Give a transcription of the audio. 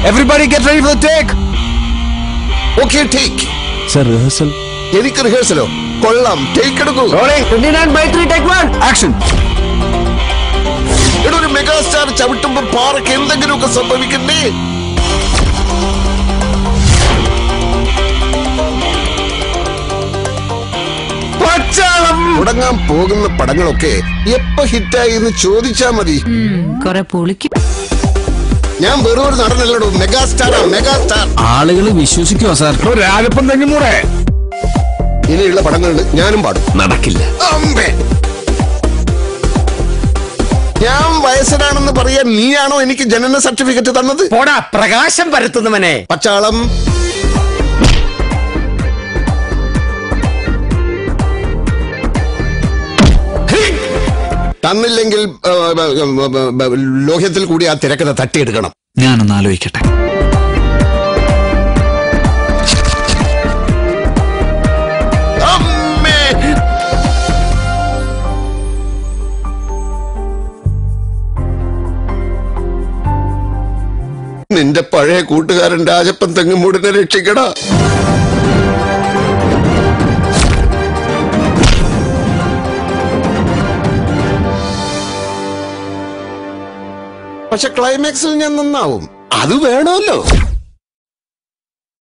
Everybody get ready for the take. Okay, take. Sir, rehearsal. എനിക്ക് റിഹേഴ്സലോ? കൊള്ളാം, take എടുക്കൂ. Rolling. 29/3, take 1. Action. ഇവിടെ ഒരു മെഗാസ്റ്റാർ ചവിട്ടുമ്പോ പാറയ്ക്ക് എന്തെങ്കിലുമൊക്കെ സംഭവിക്കണ്ടേ? തുടങ്ങാൻ പോകുന്ന പടങ്ങളൊക്കെ എപ്പോ ഹിറ്റായി എന്ന് ചോദിച്ചാ മതി. ഞാൻ വെറും ഒരു നടനല്ലോ, മെഗാസ്റ്റാറാ, മെഗാസ്റ്റാർ. ആളുകൾ വിശ്വസിക്കുവോ സാർ? രാജപ്പൻ തന്നെ മൂടെ. ഇനിയുള്ള പടങ്ങളിൽ ഞാനും പാടും. നടക്കില്ല. ഞാൻ വയസ്സനാണെന്ന് പറയാൻ നീയാണോ എനിക്ക് ജനന സർട്ടിഫിക്കറ്റ് തന്നത്? പോടാ പ്രകാശം പരത്തുന്നവനെ. പച്ചാളം. തന്നില്ലെങ്കിൽ ലോഹ്യത്തിൽ കൂടി ആ തിരക്കഥ തട്ടിയെടുക്കണം. ഞാനൊന്ന് ആലോചിക്കട്ടെ. നിന്റെ പഴയ കൂട്ടുകാരൻ രാജപ്പൻ തെങ്ങുമൂടിനെ രക്ഷിക്കടാ. പക്ഷെ ക്ലൈമാക്സിൽ ഞാൻ നന്നാവും. അത് വേണമല്ലോ.